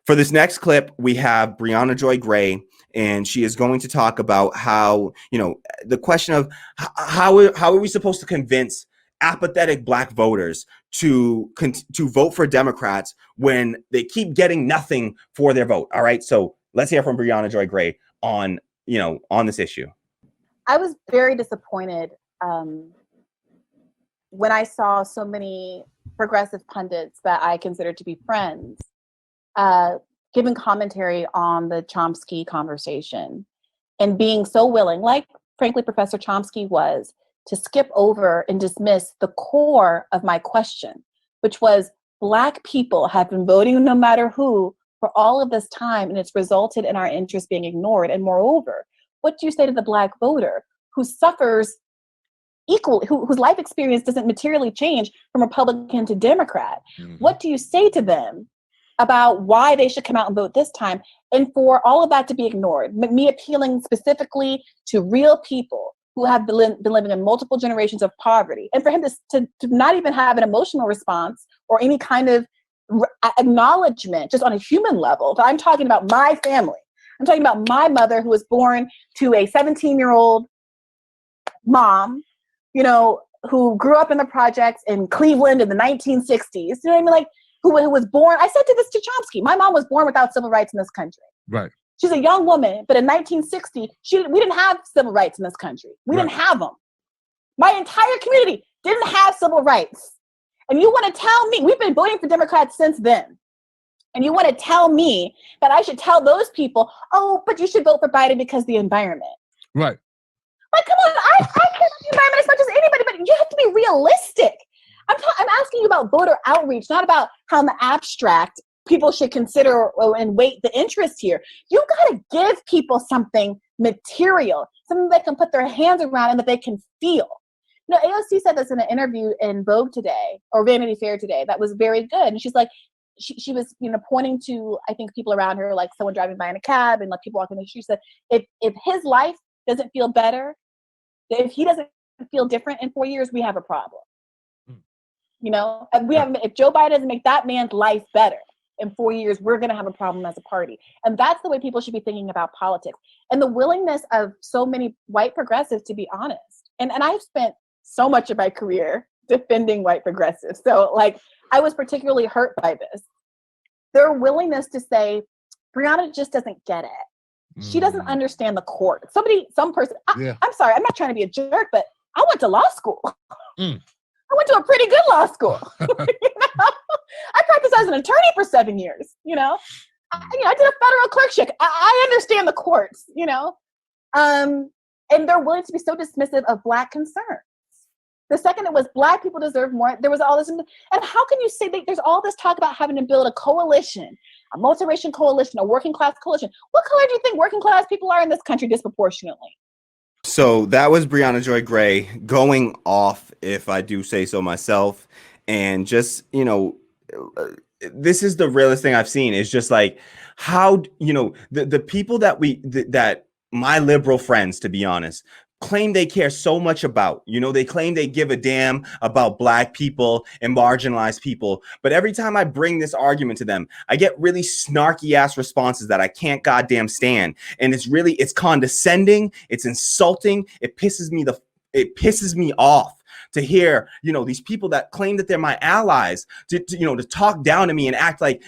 For this next clip, we have Brianna Joy Gray, and she is going to talk about how, the question of how are we supposed to convince apathetic Black voters to vote for Democrats when they keep getting nothing for their vote. All right, so let's hear from Brianna Joy Gray on this issue. I was very disappointed when I saw so many progressive pundits that I consider to be friends giving commentary on the Chomsky conversation and being so willing, like frankly Professor Chomsky was, to skip over and dismiss the core of my question, which was Black people have been voting no matter who for all of this time, and it's resulted in our interests being ignored. And moreover, what do you say to the Black voter who suffers equally, whose life experience doesn't materially change from Republican to Democrat? Mm-hmm. What do you say to them about why they should come out and vote this time, and for all of that to be ignored? Me appealing specifically to real people who have been living in multiple generations of poverty, and for him to not even have an emotional response or any kind of acknowledgement just on a human level. But I'm talking about my family. I'm talking about my mother, who was born to a 17-year-old mom, who grew up in the projects in Cleveland in the 1960s. You know what I mean? Like, who was born, I said this to Chomsky, my mom was born without civil rights in this country. Right. She's a young woman, but in 1960, we didn't have civil rights in this country. We didn't have them. My entire community didn't have civil rights. And you want to tell me, we've been voting for Democrats since then, and you want to tell me that I should tell those people, oh, but you should vote for Biden because of the environment. Right. Like, come on, I care about the environment as much as anybody, but you have to be realistic. I'm asking you about voter outreach, not about how in the abstract people should consider and weight the interest here. You got to give people something material, something they can put their hands around and that they can feel. AOC said this in an interview in Vogue today, or Vanity Fair today, that was very good. And she's like, she was, pointing to, I think, people around her, like someone driving by in a cab and like people walking in the street. She said, if his life doesn't feel better, if he doesn't feel different in 4 years, we have a problem. If Joe Biden doesn't make that man's life better in 4 years, we're going to have a problem as a party. And that's the way people should be thinking about politics, and the willingness of so many white progressives, to be honest. And I've spent so much of my career defending white progressives. So I was particularly hurt by this. Their willingness to say, Brianna just doesn't get it. She doesn't understand the court. Some person, I'm sorry, I'm not trying to be a jerk, but I went to law school. I went to a pretty good law school. I practiced as an attorney for 7 years. I did a federal clerkship. I understand the courts. And they're willing to be so dismissive of Black concerns. The second it was Black people deserve more, there was all this. And how can you say that there's all this talk about having to build a coalition, a multiracial coalition, a working class coalition? What color do you think working class people are in this country disproportionately? So that was Brianna Joy Gray going off, if I do say so myself. And just, this is the realest thing I've seen, is just like how, the people that my liberal friends, to be honest, claim they care so much about, they claim they give a damn about Black people and marginalized people. But every time I bring this argument to them, I get really snarky ass responses that I can't goddamn stand. And it's condescending. It's insulting. It pisses me off to hear, these people that claim that they're my allies to talk down to me and act like,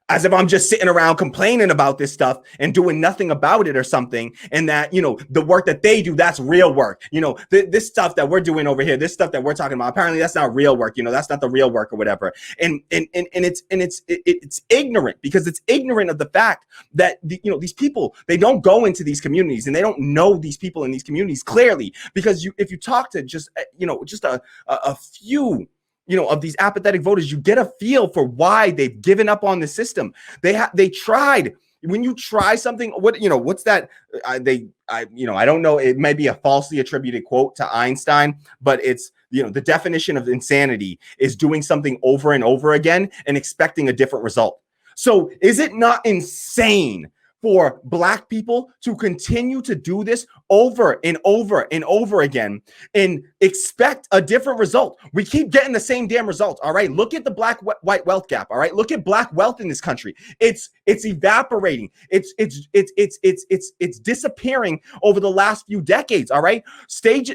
as if I'm just sitting around complaining about this stuff and doing nothing about it or something. And that, the work that they do, that's real work. This stuff that we're doing over here, this stuff that we're talking about, apparently that's not real work. That's not the real work or whatever. And it's ignorant, because it's ignorant of the fact that, these people, they don't go into these communities and they don't know these people in these communities clearly, because if you talk to just a few of these apathetic voters, you get a feel for why they've given up on the system. They tried. When you try something, what's that? I don't know. It may be a falsely attributed quote to Einstein, but it's, the definition of insanity is doing something over and over again and expecting a different result. So is it not insane for Black people to continue to do this over and over and over again and expect a different result. We keep getting the same damn result. All right. Look at the Black white wealth gap. All right. Look at Black wealth in this country. It's evaporating. It's disappearing over the last few decades. All right.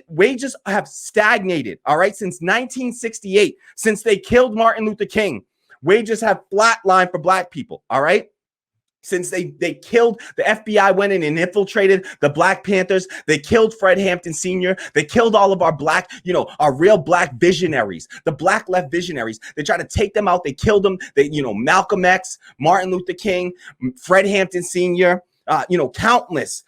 Wages have stagnated. All right. Since 1968, since they killed Martin Luther King, wages have flatlined for Black people. All right. Since they killed, the FBI went in and infiltrated the Black Panthers. They killed Fred Hampton Sr. They killed all of our Black, our real Black visionaries, the Black left visionaries. They tried to take them out. They killed them. Malcolm X, Martin Luther King, Fred Hampton Sr., countless,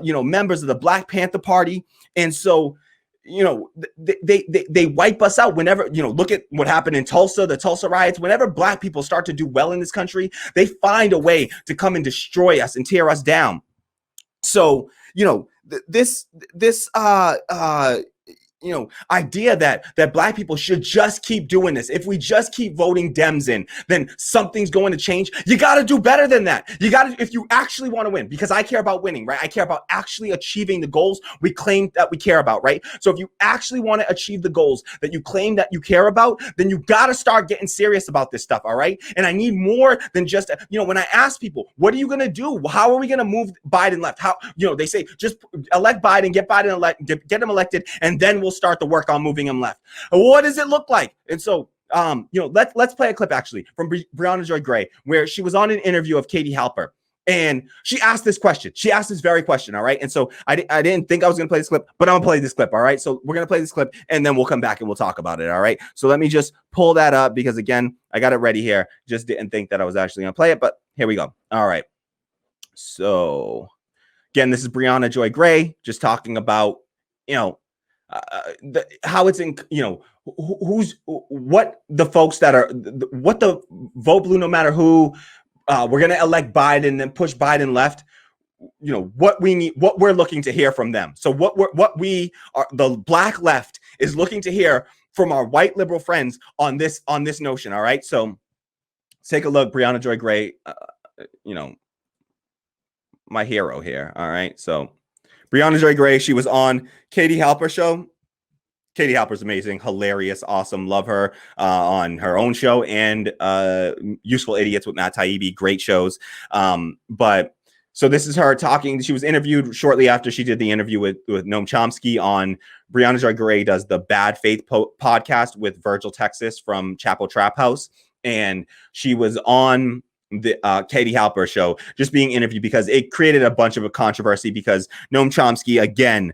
members of the Black Panther Party. And so, they wipe us out whenever, look at what happened in Tulsa, the Tulsa riots. Whenever Black people start to do well in this country, they find a way to come and destroy us and tear us down. So, this idea that Black people should just keep doing this. If we just keep voting Dems in, then something's going to change. You got to do better than that. You got to, if you actually want to win, because I care about winning, right? I care about actually achieving the goals we claim that we care about, right? So if you actually want to achieve the goals that you claim that you care about, then you got to start getting serious about this stuff, all right? And I need more than just, when I ask people, what are you going to do? How are we going to move Biden left? How, they say, just elect Biden, get get him elected, and then we'll start the work on moving him left. What does it look like? And so, let's play a clip actually from Breonna Joy Gray, where she was on an interview of Katie Halper, and she asked this question. She asked this very question. All right. And so I didn't think I was going to play this clip, but I'm going to play this clip. All right. So we're going to play this clip and then we'll come back and we'll talk about it. All right. So let me just pull that up because again, I got it ready here. Just didn't think that I was actually going to play it, but here we go. All right. So again, this is Breonna Joy Gray just talking about, how it's in, who's what the folks that are what the vote blue, no matter who, we're going to elect Biden and then push Biden left. What we need, what we're looking to hear from them. So what we are, the Black left is looking to hear from our white liberal friends on this notion. All right. So let's take a look. Breonna Joy Gray, my hero here. All right. So Breonna Joy Gray, she was on Katie Halper show. Katie Halper's amazing, hilarious, awesome. Love her on her own show and Useful Idiots with Matt Taibbi. Great shows. But so this is her talking. She was interviewed shortly after she did the interview with Noam Chomsky on Breonna Joy Gray does the Bad Faith podcast with Virgil Texas from Chapel Trap House. And she was on the Katie Halper show just being interviewed because it created a bunch of a controversy because Noam Chomsky, again,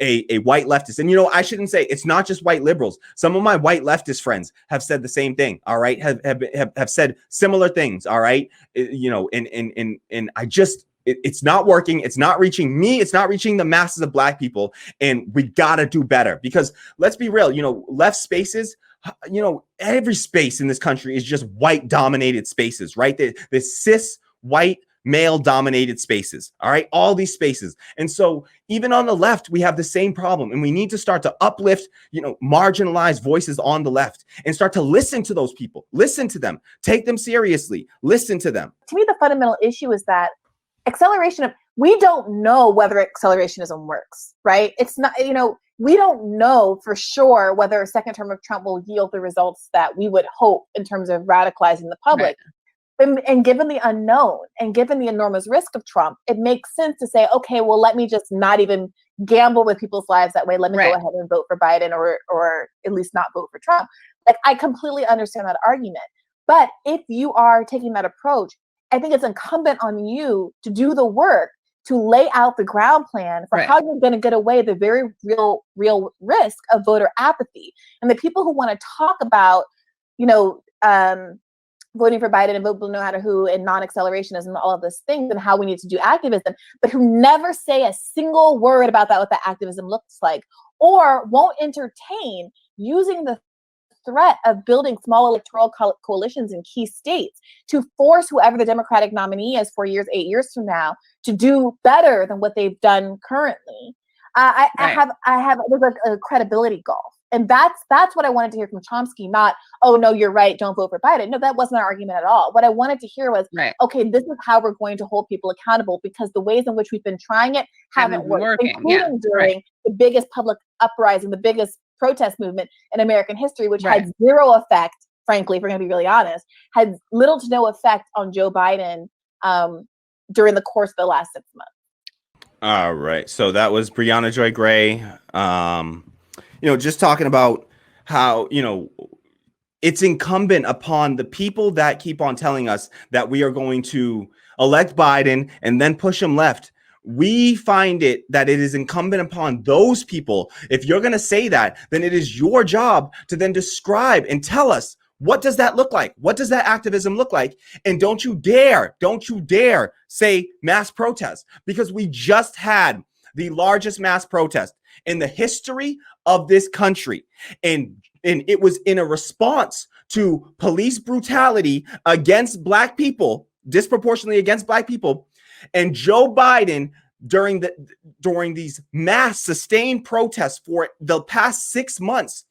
a white leftist. And, I shouldn't say it's not just white liberals. Some of my white leftist friends have said the same thing. All right. Have said similar things. All right. And I just, it's not working. It's not reaching me. It's not reaching the masses of Black people. And we got to do better because let's be real, left spaces, every space in this country is just white dominated spaces, right? The cis white male dominated spaces. All right. All these spaces. And so even on the left, we have the same problem and we need to start to uplift, marginalized voices on the left and start to listen to those people, listen to them, take them seriously, listen to them. To me, the fundamental issue is that we don't know whether accelerationism works, right? It's not, we don't know for sure whether a second term of Trump will yield the results that we would hope in terms of radicalizing the public. Right. And given the unknown and given the enormous risk of Trump, it makes sense to say, okay, well, let me just not even gamble with people's lives that way. Let me go ahead and vote for Biden or at least not vote for Trump. Like, I completely understand that argument. But if you are taking that approach, I think it's incumbent on you to do the work to lay out the ground plan for how you're going to get away the very real risk of voter apathy. And the people who want to talk about, voting for Biden and vote blue no matter who and non-accelerationism and all of those things and how we need to do activism, but who never say a single word about what that activism looks like, or won't entertain using the threat of building small electoral coalitions in key states to force whoever the Democratic nominee is 4 years, 8 years from now to do better than what they've done currently. There's a credibility gulf. And that's what I wanted to hear from Chomsky, not, oh, no, you're right, don't vote for Biden. No, that wasn't our argument at all. What I wanted to hear was, okay, this is how we're going to hold people accountable, because the ways in which we've been trying it haven't worked, including during the biggest public uprising, the biggest protest movement in American history, which had zero effect, frankly, if we're going to be really honest, had little to no effect on Joe Biden during the course of the last 6 months. All right. So that was Brianna Joy Gray. Just talking about how, it's incumbent upon the people that keep on telling us that we are going to elect Biden and then push him left. We find that it is incumbent upon those people. If you're going to say that, then it is your job to then describe and tell us, what does that look like? What does that activism look like? And don't you dare say mass protest, because we just had the largest mass protest in the history of this country. And it was in a response to police brutality against Black people, disproportionately against Black people. And Joe Biden, during these mass sustained protests for the past 6 months,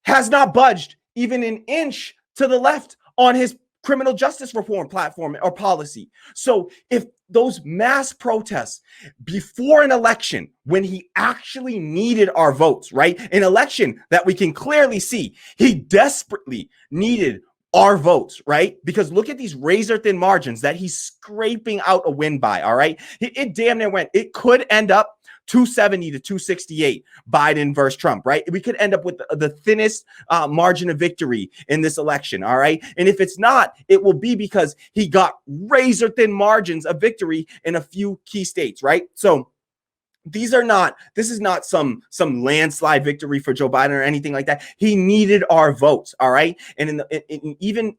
has not budged even an inch to the left on his criminal justice reform platform or policy. So if those mass protests before an election, when he actually needed our votes, right? An election that we can clearly see he desperately needed our votes, right? Because look at these razor thin margins that he's scraping out a win by, all right? It damn near went. It could end up 270 to 268, Biden versus Trump, right? We could end up with the thinnest margin of victory in this election, all right? And if it's not, it will be because he got razor thin margins of victory in a few key states, right? So this is not some landslide victory for Joe Biden or anything like that. He needed our votes, all right? And even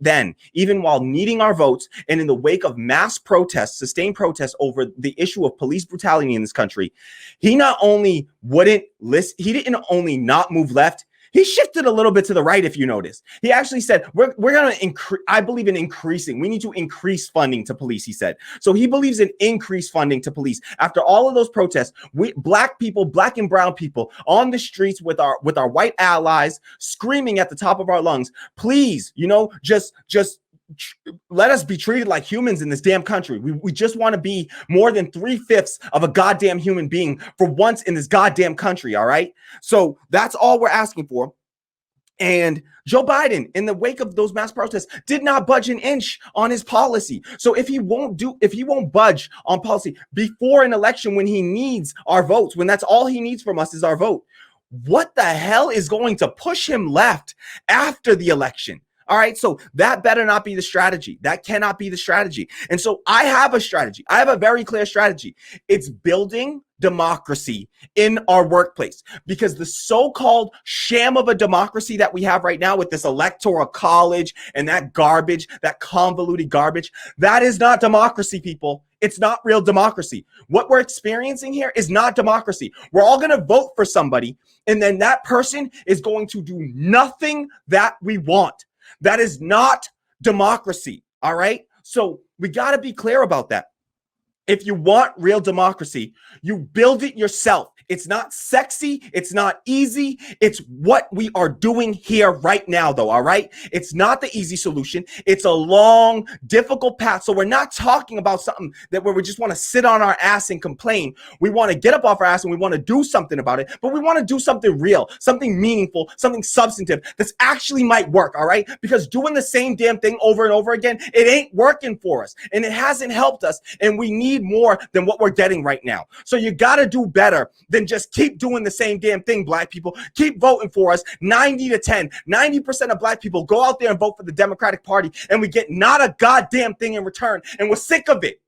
while needing our votes, and in the wake of mass protests, sustained protests over the issue of police brutality in this country, he not only wouldn't listen, he didn't only not move left, he shifted a little bit to the right, if you notice. He actually said, we're going to increase, I believe in increasing. We need to increase funding to police, he said. So he believes in increased funding to police. After all of those protests, Black people, Black and brown people on the streets with our white allies screaming at the top of our lungs, please, just let us be treated like humans in this damn country. We just want to be more than 3/5 of a goddamn human being for once in this goddamn country, all right? So that's all we're asking for. And Joe Biden, in the wake of those mass protests, did not budge an inch on his policy. So if he won't budge on policy before an election, when he needs our votes, when that's all he needs from us is our vote, what the hell is going to push him left after the election? All right, so that better not be the strategy. That cannot be the strategy. And so I have a strategy. I have a very clear strategy. It's building democracy in our workplace, because the so-called sham of a democracy that we have right now with this electoral college and that garbage, that convoluted garbage, that is not democracy, people. It's not real democracy. What we're experiencing here is not democracy. We're all going to vote for somebody, and then that person is going to do nothing that we want. That is not democracy, all right? So we got to be clear about that. If you want real democracy, you build it yourself. It's not sexy. It's not easy. It's what we are doing here right now, though, all right? It's not the easy solution. It's a long, difficult path. So we're not talking about something where we just want to sit on our ass and complain. We want to get up off our ass and we want to do something about it, but we want to do something real, something meaningful, something substantive that's actually might work, all right? Because doing the same damn thing over and over again, it ain't working for us, and it hasn't helped us, and we need more than what we're getting right now. So you got to do better than just keep doing the same damn thing, Black people. Keep voting for us. 90% of Black people go out there and vote for the Democratic Party, and we get not a goddamn thing in return, and we're sick of it.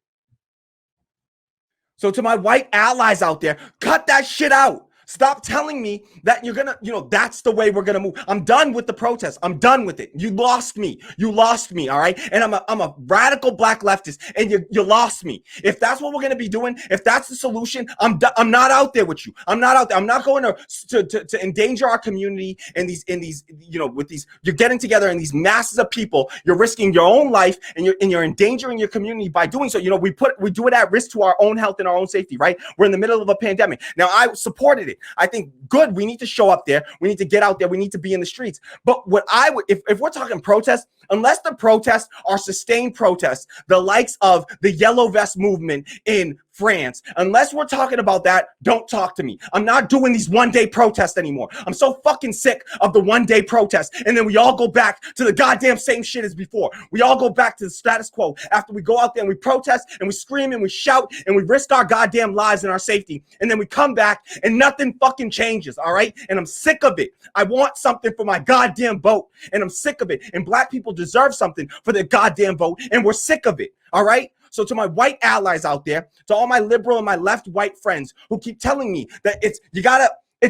So to my white allies out there, cut that shit out. Stop telling me that you're gonna, that's the way we're gonna move. I'm done with the protests. I'm done with it. You lost me. You lost me, all right? And I'm a radical Black leftist, and you lost me. If that's what we're gonna be doing, if that's the solution, I'm not out there with you. I'm not out there. I'm not going to endanger our community in these, with these, you're getting together in these masses of people. You're risking your own life, and you're endangering your community by doing so. We do it at risk to our own health and our own safety, right? We're in the middle of a pandemic. Now, I supported it. it. I think good, we need to show up there. We need to get out there. We need to be in the streets. But what I would, if we're talking protests, unless the protests are sustained protests, the likes of the Yellow Vest movement in France, unless we're talking about that, don't talk to me. I'm not doing these one-day protests anymore. I'm so fucking sick of the one-day protests. And then we all go back to the goddamn same shit as before. We all go back to the status quo after we go out there and we protest and we scream and we shout and we risk our goddamn lives and our safety. And then we come back and nothing fucking changes, all right? And I'm sick of it. I want something for my goddamn vote, and I'm sick of it. And black people deserve something for their goddamn vote, and we're sick of it, all right? So to my white allies out there, to all my liberal and my left white friends who keep telling me that it's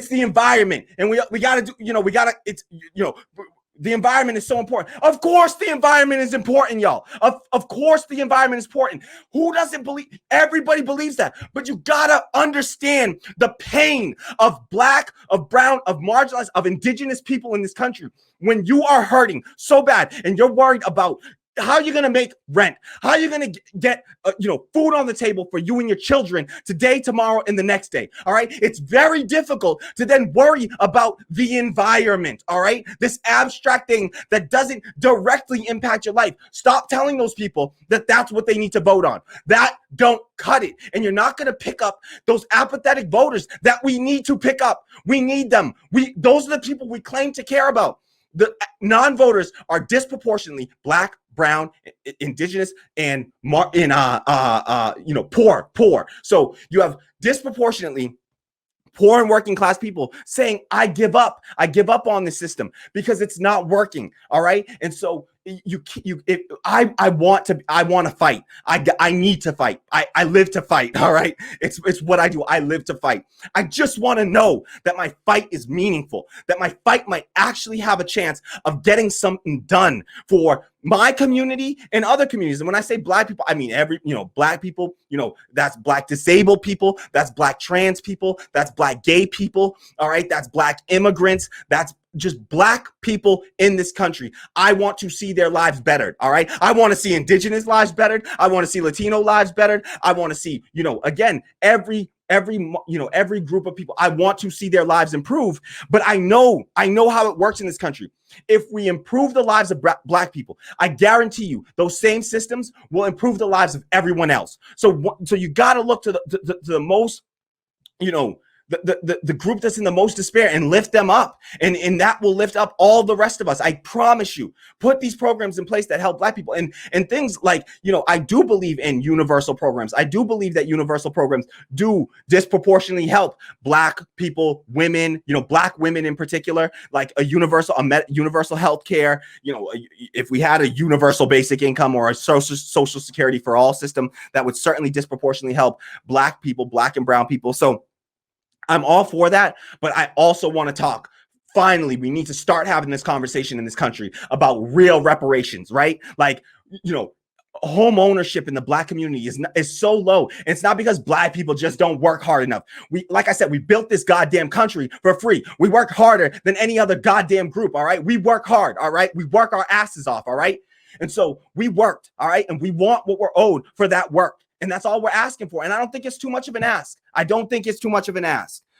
the environment, and we gotta do, the environment is so important. Of course the environment is important, y'all. Of course the environment is important. Who doesn't believe? Everybody believes that. But you gotta understand the pain of black, of brown, of marginalized, of indigenous people in this country. When you are hurting so bad and you're worried about how you're going to make rent, how you're going to get food on the table for you and your children today, tomorrow, and the next day, all right? It's very difficult to then worry about the environment, all right? This abstract thing that doesn't directly impact your life. Stop telling those people that that's what they need to vote on. That don't cut it. And you're not going to pick up those apathetic voters that we need to pick up. We need them. Those are the people we claim to care about. The non-voters are disproportionately black, brown, indigenous, and poor. So you have disproportionately poor and working class people saying, I give up on the system because it's not working. All right. And so I want to fight. I need to fight. I live to fight. All right. It's what I do. I live to fight. I just want to know that my fight is meaningful, that my fight might actually have a chance of getting something done for my community and other communities. And when I say black people, I mean black people, that's black disabled people, that's black trans people, that's black gay people. All right. That's black immigrants. That's just black people in this country. I want to see their lives bettered. All right. I want to see indigenous lives bettered. I want to see Latino lives bettered. I want to see, again, every group of people. I want to see their lives improve, but I know how it works in this country. If we improve the lives of black people, I guarantee you those same systems will improve the lives of everyone else. So you got to look to the most, the group that's in the most despair and lift them up, and that will lift up all the rest of us. I promise you. Put these programs in place that help black people, and things like, I do believe in universal programs. I do believe that universal programs do disproportionately help black people, women, black women in particular, like a universal health care. If we had a universal basic income or a social security for all system, that would certainly disproportionately help black people, black and brown people. So I'm all for that, but I also want to talk. Finally, we need to start having this conversation in this country about real reparations, right? Like, home ownership in the black community is so low. And it's not because black people just don't work hard enough. Like I said, we built this goddamn country for free. We work harder than any other goddamn group, all right? We work hard, all right? We work our asses off, all right? And so we worked, all right? And we want what we're owed for that work. And that's all we're asking for. And I don't think it's too much of an ask. I don't think it's too much of an ask.